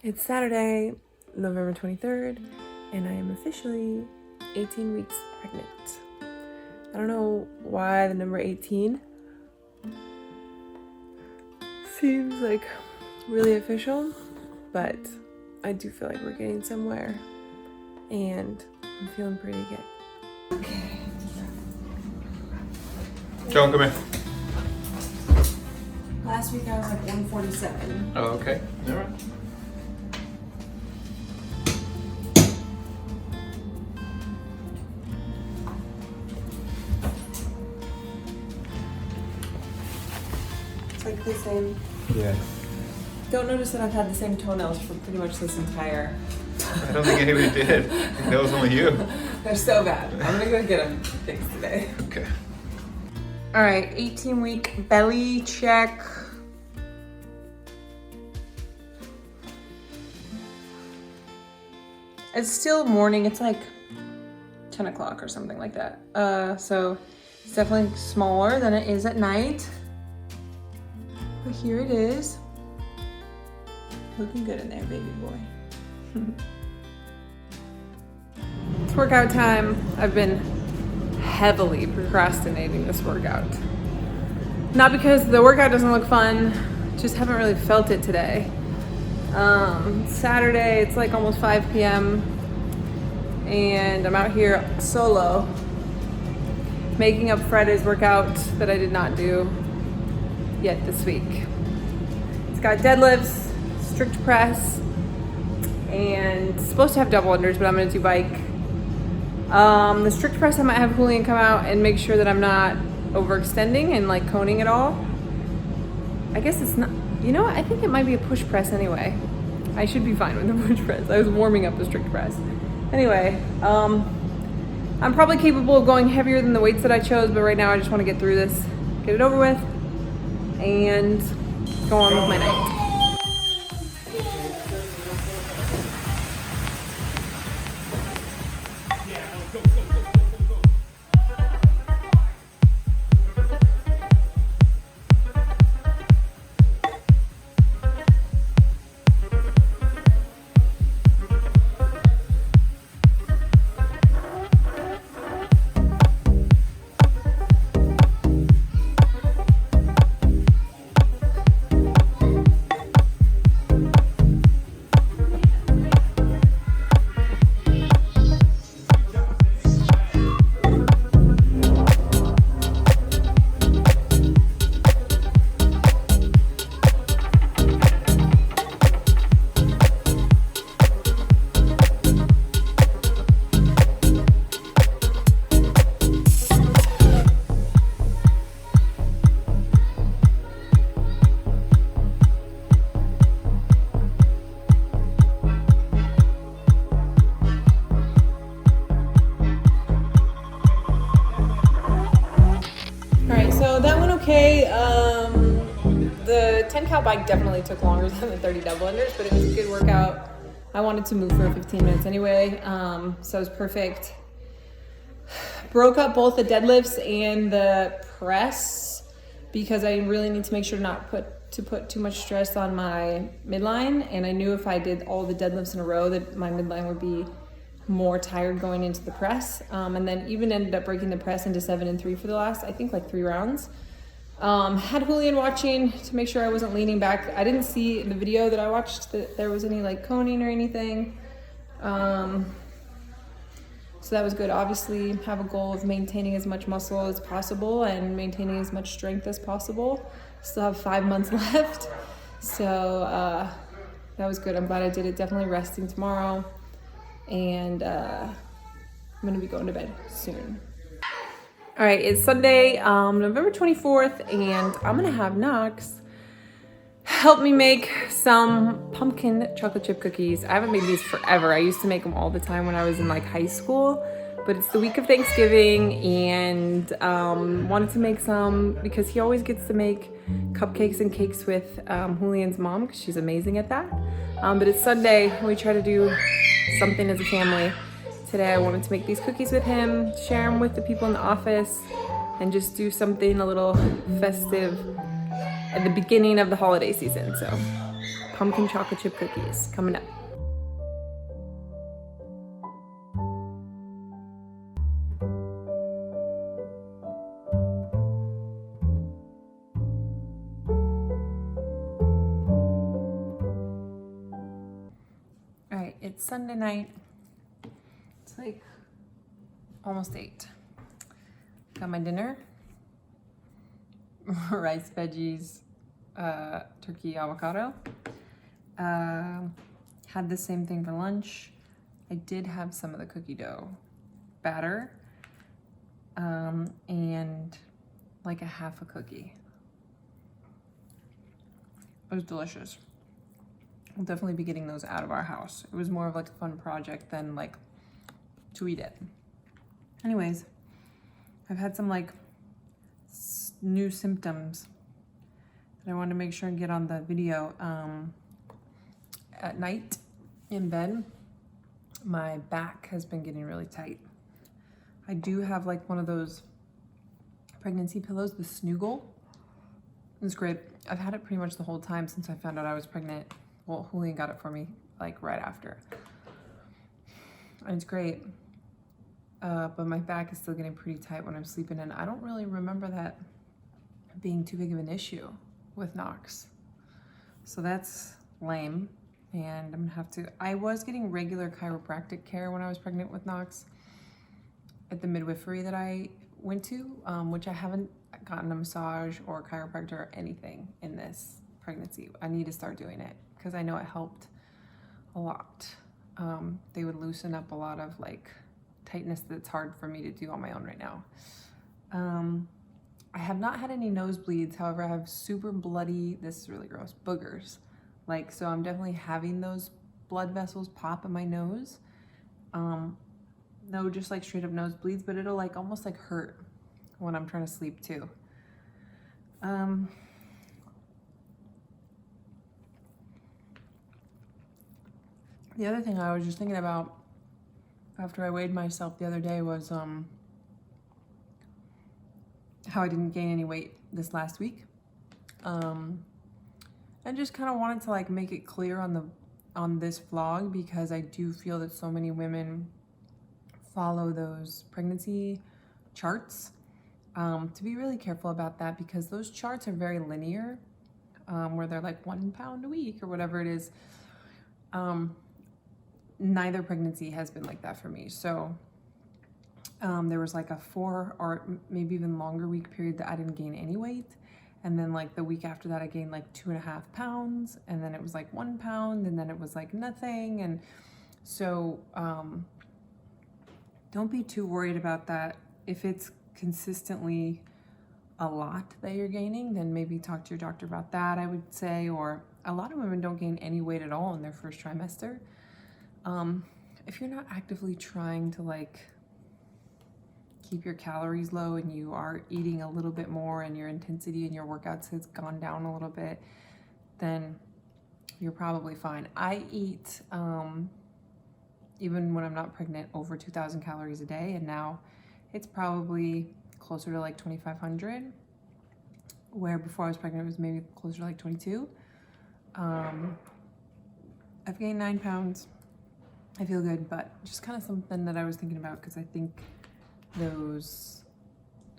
It's Saturday, November 23rd, and I am officially 18 weeks pregnant. I don't know why the number 18 seems like really official, but I do feel like we're getting somewhere, and I'm feeling pretty good. Okay. Joan, come here. Last week I was like 147. Oh, okay. All right. It's like the same. Yeah. Don't notice that I've had the same toenails for pretty much this entire... I don't think anybody did. I think that was only you. They're so bad. I'm gonna go get them fixed today. Okay. All right, 18-week belly check. It's still morning. It's like 10 o'clock or something like that. So it's definitely smaller than it is at night. But here it is. Looking good in there, baby boy. It's workout time. I've been heavily procrastinating this workout. Not because the workout doesn't look fun, just haven't really felt it today. Saturday, it's like almost 5 p.m. and I'm out here solo making up Friday's workout that I did not do yet this week. It's got deadlifts, strict press, and it's supposed to have double unders, but I'm gonna do bike. The strict press, I might have Julian come out and make sure that I'm not overextending and like coning it all. I guess it's not, you know what? I think it might be a push press anyway. I should be fine with the push press. I was warming up the strict press. Anyway, I'm probably capable of going heavier than the weights that I chose, but right now I just want to get through this, get it over with, and go on with my night. Okay, the 10 cal bike definitely took longer than the 30 double unders, but it was a good workout. I wanted to move for 15 minutes anyway, so it was perfect. Broke up both the deadlifts and the press because I really need to make sure not to put too much stress on my midline, and I knew if I did all the deadlifts in a row that my midline would be more tired going into the press, and then even ended up breaking the press into 7 and 3 for the last, I think, like 3 rounds. Had Julian watching to make sure I wasn't leaning back. I didn't see in the video that I watched that there was any like coning or anything. So that was good. Obviously have a goal of maintaining as much muscle as possible and maintaining as much strength as possible. Still have 5 months left. So that was good. I'm glad I did it. Definitely resting tomorrow. And I'm gonna be going to bed soon. All right, it's Sunday, November 24th, and I'm gonna have Knox help me make some pumpkin chocolate chip cookies. I haven't made these forever. I used to make them all the time when I was in like high school, but it's the week of Thanksgiving, and wanted to make some because he always gets to make cupcakes and cakes with Julian's mom because she's amazing at that. But it's Sunday, and we try to do something as a family. Today I wanted to make these cookies with him, share them with the people in the office, and just do something a little festive at the beginning of the holiday season. So pumpkin chocolate chip cookies coming up. All right, it's Sunday night. It's like almost 8. Got my dinner. Rice, veggies, turkey, avocado. Had the same thing for lunch. I did have some of the cookie dough batter, and like a half a cookie. It was delicious. We'll definitely be getting those out of our house. It was more of like a fun project than like to eat it. Anyways, I've had some like new symptoms that I wanted to make sure and get on the video. At night in bed, my back has been getting really tight. I do have like one of those pregnancy pillows, the Snuggle. It's great. I've had it pretty much the whole time since I found out I was pregnant. Well, Julian got it for me like right after. And it's great. But my back is still getting pretty tight when I'm sleeping, and I don't really remember that being too big of an issue with Knox. So that's lame. And I'm gonna have to, I was getting regular chiropractic care when I was pregnant with Knox at the midwifery that I went to, which I haven't gotten a massage or chiropractor or anything in this pregnancy. I need to start doing it because I know it helped a lot. They would loosen up a lot of like tightness that's hard for me to do on my own right now. I have not had any nosebleeds. However, I have super bloody, this is really gross, boogers. Like, so I'm definitely having those blood vessels pop in my nose. No, just like straight up nosebleeds, but it'll like almost like hurt when I'm trying to sleep too. The other thing I was just thinking about after I weighed myself the other day was how I didn't gain any weight this last week. I just kind of wanted to like make it clear on this vlog because I do feel that so many women follow those pregnancy charts. To be really careful about that because those charts are very linear, where they're like 1 pound a week or whatever it is. Neither pregnancy has been like that for me. So there was like a 4 or maybe even longer week period that I didn't gain any weight. And then like the week after that, I gained like 2.5 pounds, and then it was like 1 pound, and then it was like nothing. And so don't be too worried about that. If it's consistently a lot that you're gaining, then maybe talk to your doctor about that, I would say. Or a lot of women don't gain any weight at all in their first trimester. If you're not actively trying to like keep your calories low and you are eating a little bit more and your intensity in your workouts has gone down a little bit, then you're probably fine. I eat, even when I'm not pregnant, over 2,000 calories a day, and now it's probably closer to like 2,500, where before I was pregnant it was maybe closer to like 22. I've gained 9 pounds. I feel good, but just kind of something that I was thinking about because I think those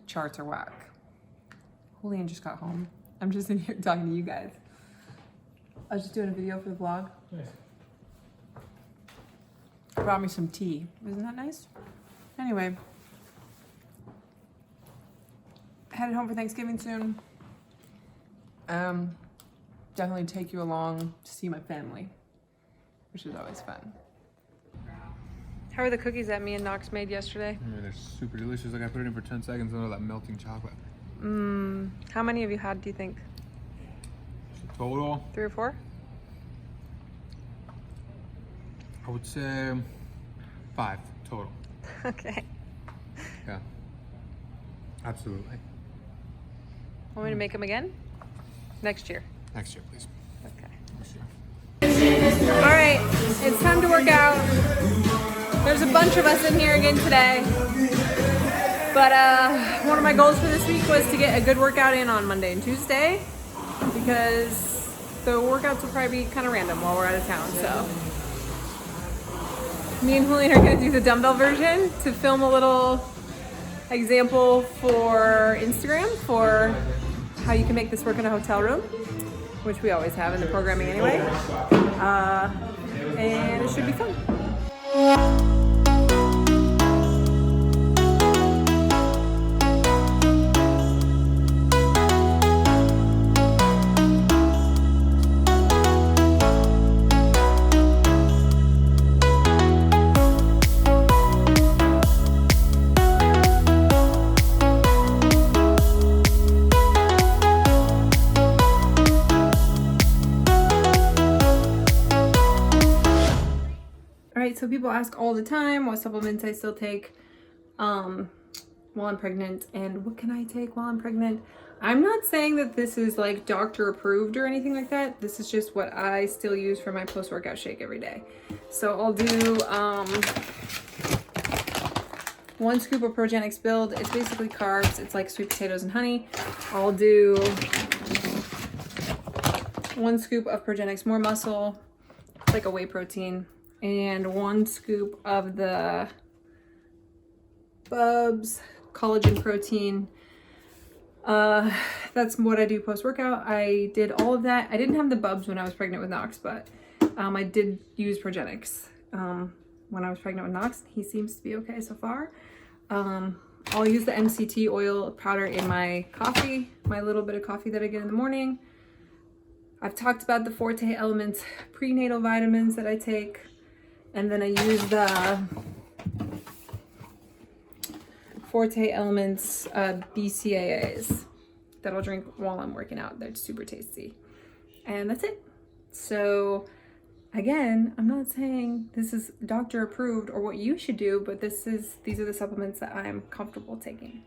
charts are whack. Julian just got home. I'm just in here talking to you guys. I was just doing a video for the vlog. Nice. Brought me some tea. Isn't that nice? Anyway, headed home for Thanksgiving soon. Definitely take you along to see my family, which is always fun. How are the cookies that me and Knox made yesterday? They're super delicious. Like I put it in for 10 seconds under that melting chocolate. How many have you had, do you think? Total? 3 or 4? I would say 5 total. Okay. Yeah. Absolutely. Want me to make them again? Next year. Next year, please. Okay. Next year. All right, it's time to work out. There's a bunch of us in here again today. But one of my goals for this week was to get a good workout in on Monday and Tuesday because the workouts will probably be kind of random while we're out of town. So me and Julian are gonna do the dumbbell version to film a little example for Instagram for how you can make this work in a hotel room, which we always have in the programming anyway. And it should be fun. So people ask all the time what supplements I still take while I'm pregnant and what can I take while I'm pregnant. I'm not saying that this is like doctor approved or anything like that. This is just what I still use for my post-workout shake every day. So I'll do 1 scoop of Progenics Build. It's basically carbs. It's like sweet potatoes and honey. I'll do 1 scoop of Progenics More Muscle. It's like a whey protein. And 1 scoop of the Bubs collagen protein. That's what I do post-workout. I did all of that. I didn't have the Bubs when I was pregnant with Knox, but I did use Progenics when I was pregnant with Knox. He seems to be okay so far. I'll use the MCT oil powder in my coffee, my little bit of coffee that I get in the morning. I've talked about the Forte Elements prenatal vitamins that I take. And then I use the Forte Elements BCAAs that I'll drink while I'm working out. They're super tasty. And that's it. So again, I'm not saying this is doctor approved or what you should do, but these are the supplements that I'm comfortable taking.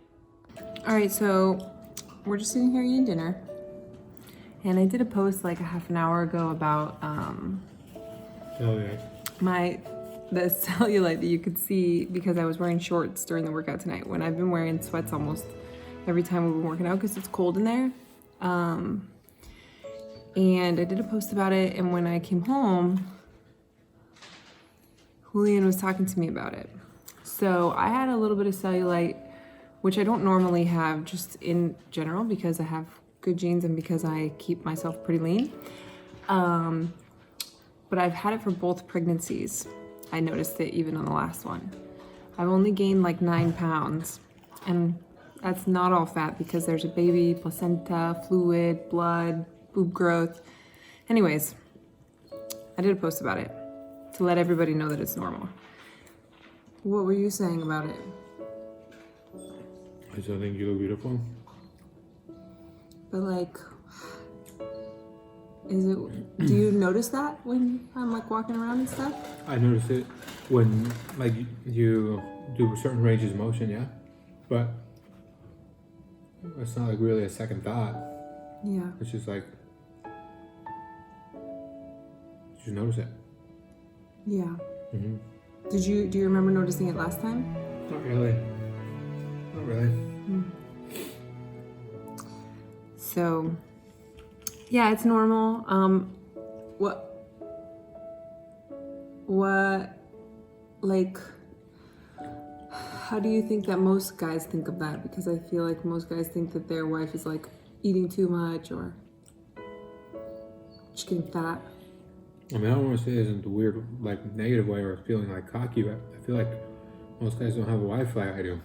All right, so we're just sitting here eating dinner. And I did a post like a half an hour ago about the cellulite that you could see because I was wearing shorts during the workout tonight when I've been wearing sweats almost every time we've been working out because it's cold in there. And I did a post about it, and when I came home, Julian was talking to me about it. So I had a little bit of cellulite, which I don't normally have just in general because I have good genes and because I keep myself pretty lean. But I've had it for both pregnancies. I noticed it even on the last one. I've only gained like 9 pounds, and that's not all fat because there's a baby, placenta, fluid, blood, boob growth. Anyways, I did a post about it to let everybody know that it's normal. What were you saying about it? I still think you look beautiful. But like, do you notice that when I'm like walking around and stuff? I notice it when like you do certain ranges of motion, yeah. But it's not like really a second thought. Yeah. It's just like you just notice it. Yeah. Mm-hmm. Do you remember noticing it last time? Not really. Not really. So, yeah, it's normal. Like, how do you think that most guys think of that? Because I feel like most guys think that their wife is like eating too much or just getting fat. I mean, I don't want to say it isn't the weird, like, negative way or feeling like cocky, but I feel like most guys don't have a wife like I do.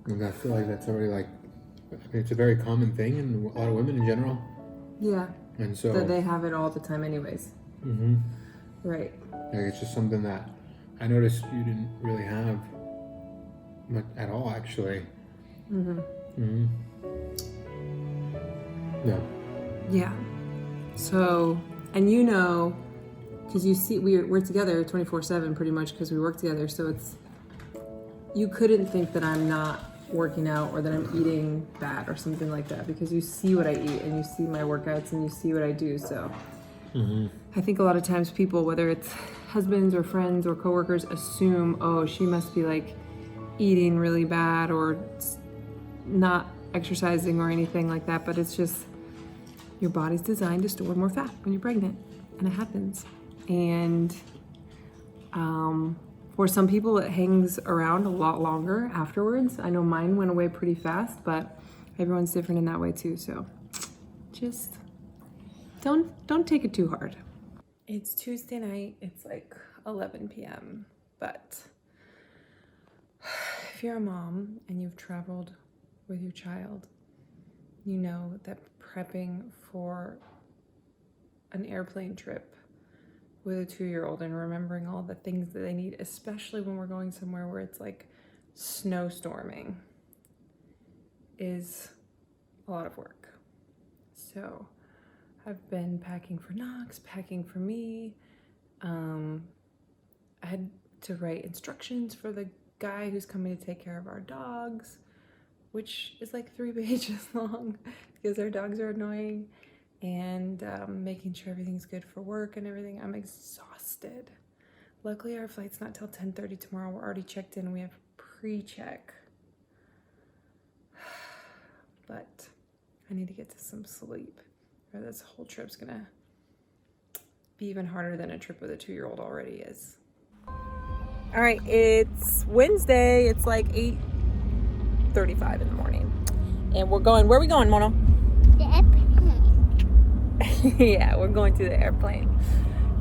And I feel like that's already like, I mean, it's a very common thing in a lot of women in general. Yeah. And so that they have it all the time anyways. Mm-hmm. Right. Like, it's just something that I noticed you didn't really have much at all, actually. Mm-hmm. Mm-hmm. Yeah. Yeah. So, and you know, because you see, we're together 24/7 pretty much because we work together. So it's, you couldn't think that I'm not working out or that I'm eating bad or something like that because you see what I eat and you see my workouts and you see what I do. So I think a lot of times people, whether it's husbands or friends or coworkers, assume, oh, she must be like eating really bad or not exercising or anything like that. But it's just, your body's designed to store more fat when you're pregnant, and it happens. And for some people, it hangs around a lot longer afterwards. I know mine went away pretty fast, but everyone's different in that way too. So just don't take it too hard. It's Tuesday night. It's like 11 p.m. But if you're a mom and you've traveled with your child, you know that prepping for an airplane trip with a 2-year-old and remembering all the things that they need, especially when we're going somewhere where it's like snowstorming, is a lot of work. So I've been packing for Knox, packing for me. I had to write instructions for the guy who's coming to take care of our dogs, which is like 3 pages long because our dogs are annoying, and making sure everything's good for work and everything. I'm exhausted. Luckily, our flight's not till 10:30 tomorrow. We're already checked in. We have pre-check. But I need to get to some sleep, or this whole trip's gonna be even harder than a trip with a 2-year-old already is. All right, it's Wednesday. It's like 8:35 in the morning. And we're going, where are we going, Mono? The airplane. Yeah, we're going to the airplane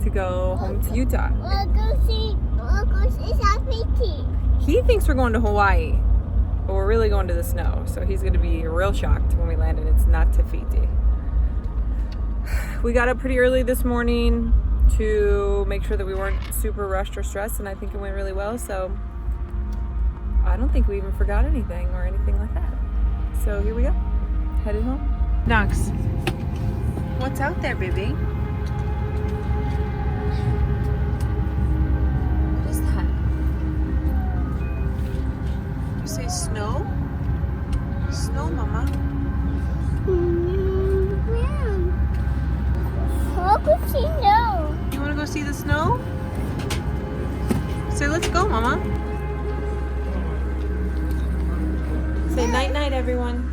to go home to Utah. We'll go see Safety. He thinks we're going to Hawaii, but we're really going to the snow. So he's going to be real shocked when we land and it's not Tafiti. We got up pretty early this morning to make sure that we weren't super rushed or stressed, and I think it went really well. So I don't think we even forgot anything or anything like that. So here we go, headed home. Knox, what's out there, baby? What is that? You say snow? Snow, Mama. How could she know? You want to go see the snow? Say, let's go, Mama. Say night-night, everyone.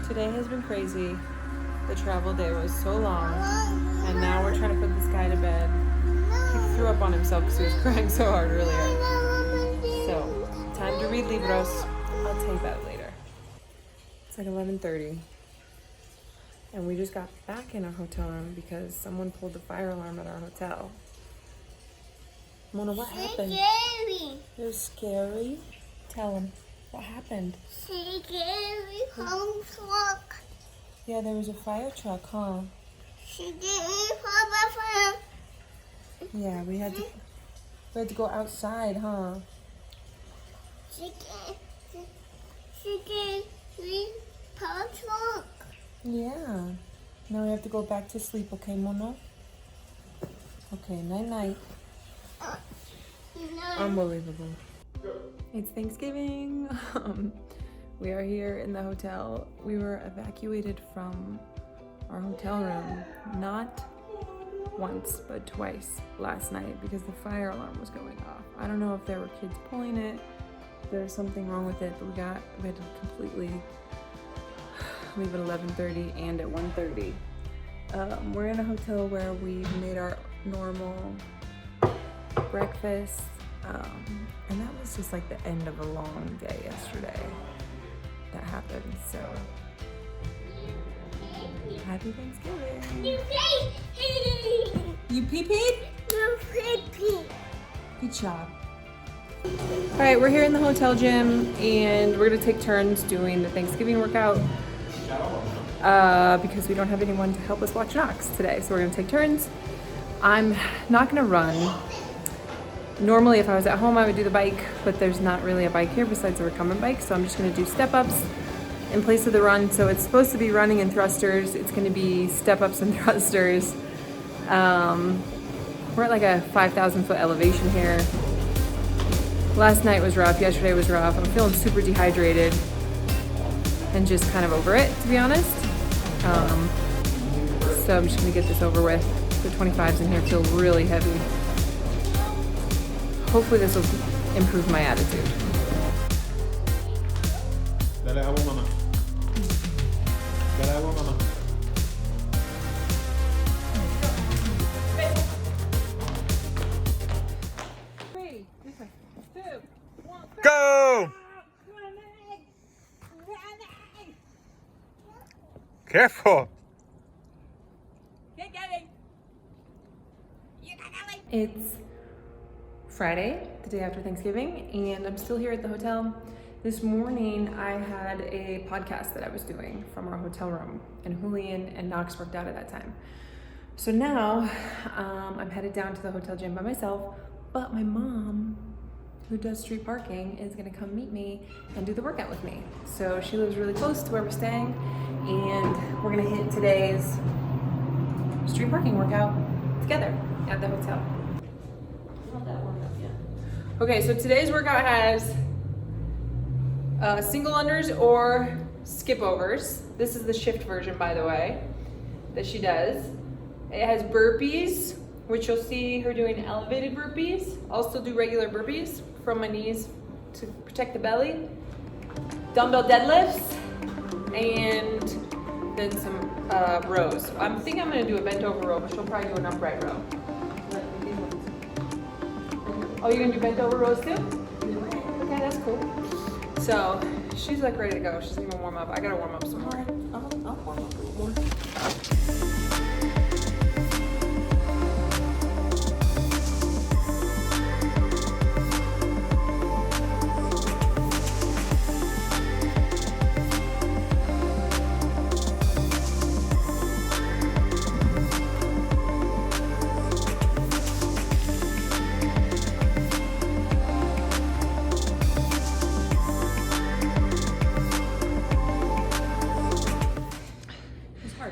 Today has been crazy. The travel day was so long, and now we're trying to put this guy to bed. He threw up on himself because he was crying so hard earlier. So, time to read libros. I'll tell you about it later. It's like 11:30, and we just got back in our hotel room because someone pulled the fire alarm at our hotel. Mona, what happened? Scary. It was scary. Tell him. What happened? Scary home truck. Yeah, there was a fire truck, huh? Yeah, we had to go outside, huh? Power truck. Yeah. Now we have to go back to sleep, okay, Mono? Okay, night-night. Unbelievable. It's Thanksgiving. We are here in the hotel. We were evacuated from our hotel room, not once, but twice last night because the fire alarm was going off. I don't know if there were kids pulling it, if there was something wrong with it, but we had to completely leave at 11:30 and at 1:30. We're in a hotel where we made our normal breakfast. And that was just like the end of a long day yesterday that happened. So happy Thanksgiving. You pee-peed? Good job. All right, we're here in the hotel gym and we're gonna take turns doing the Thanksgiving workout because we don't have anyone to help us watch Knox today. So we're gonna take turns. I'm not gonna run. Normally, if I was at home, I would do the bike, but there's not really a bike here besides the recumbent bike, so I'm just gonna do step-ups in place of the run. So it's supposed to be running and thrusters. It's gonna be step-ups and thrusters. We're at like a 5,000 foot elevation here. Last night was rough, yesterday was rough. I'm feeling super dehydrated and just kind of over it, to be honest. So I'm just gonna get this over with. The 25s in here feel really heavy. Hopefully this will improve my attitude. Dale agua, mamá. Dale agua, mamá. Careful. It's Friday, the day after Thanksgiving, and I'm still here at the hotel. This morning, I had a podcast that I was doing from our hotel room, and Julian and Knox worked out at that time. So now, I'm headed down to the hotel gym by myself, but my mom, who does street parking, is gonna come meet me and do the workout with me. So she lives really close to where we're staying, and we're gonna hit today's street parking workout together at the hotel. Not that warmed up yet. Okay, so today's workout has single unders or skip overs. This is the shift version, by the way, that she does. It has burpees, which you'll see her doing elevated burpees. I'll still do regular burpees from my knees to protect the belly. Dumbbell deadlifts, and then some rows. I'm thinking I'm gonna do a bent over row, but she'll probably do an upright row. Oh, you're gonna do bent over rows too? Okay, that's cool. So she's like ready to go. She's gonna warm up. I gotta warm up some more. I'll warm up a little more.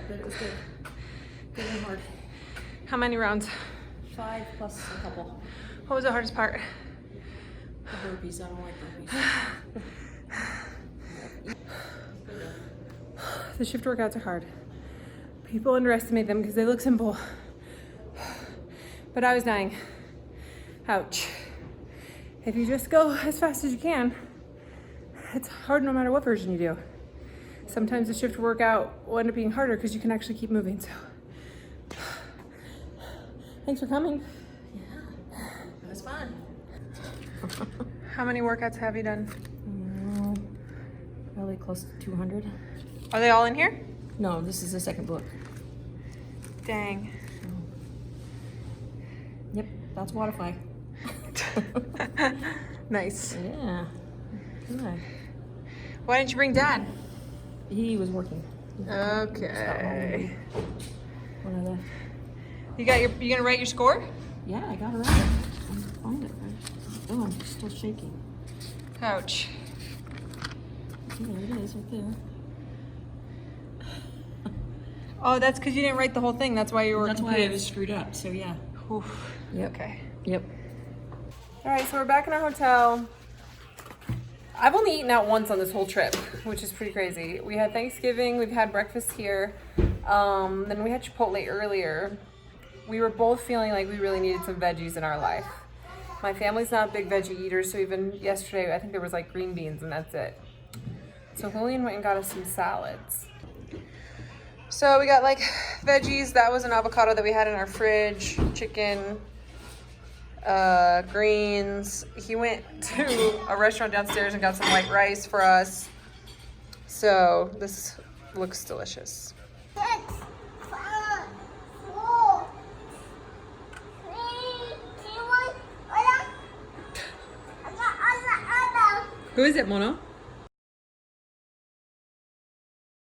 But it was good. Good and hard. How many rounds? 5 plus a couple. What was the hardest part? The burpees. I don't like burpees. The shift workouts are hard. People underestimate them because they look simple. But I was dying. Ouch. If you just go as fast as you can, it's hard no matter what version you do. Sometimes the shift workout will end up being harder because you can actually keep moving. So, thanks for coming. Yeah, it was fun. How many workouts have you done? Probably close to 200. Are they all in here? No, this is the second book. Dang. Yep, that's Waterfly. Nice. Yeah. Good. Why didn't you bring Dad? He was working. Okay. When I left. You gonna write your score? Yeah, I got it right. I found it right. Oh, I'm still shaking. Ouch. See, there it is, right there. Oh, that's because you didn't write the whole thing. That's why you were That's why I confused. was screwed up. So yeah. Oof. Yep. Okay. Yep. All right, so we're back in our hotel. I've only eaten out once on this whole trip, which is pretty crazy. We had Thanksgiving, we've had breakfast here, then we had Chipotle earlier. We were both feeling like we really needed some veggies in our life. My family's not a big veggie eater, so even yesterday, I think there was like green beans and that's it. So Julian went and got us some salads. So we got like veggies. That was an avocado that we had in our fridge, chicken, greens. He went to a restaurant downstairs and got some white rice for us. So this looks delicious. 6, 5, 4, 3, 2, 1. Who is it, Mono?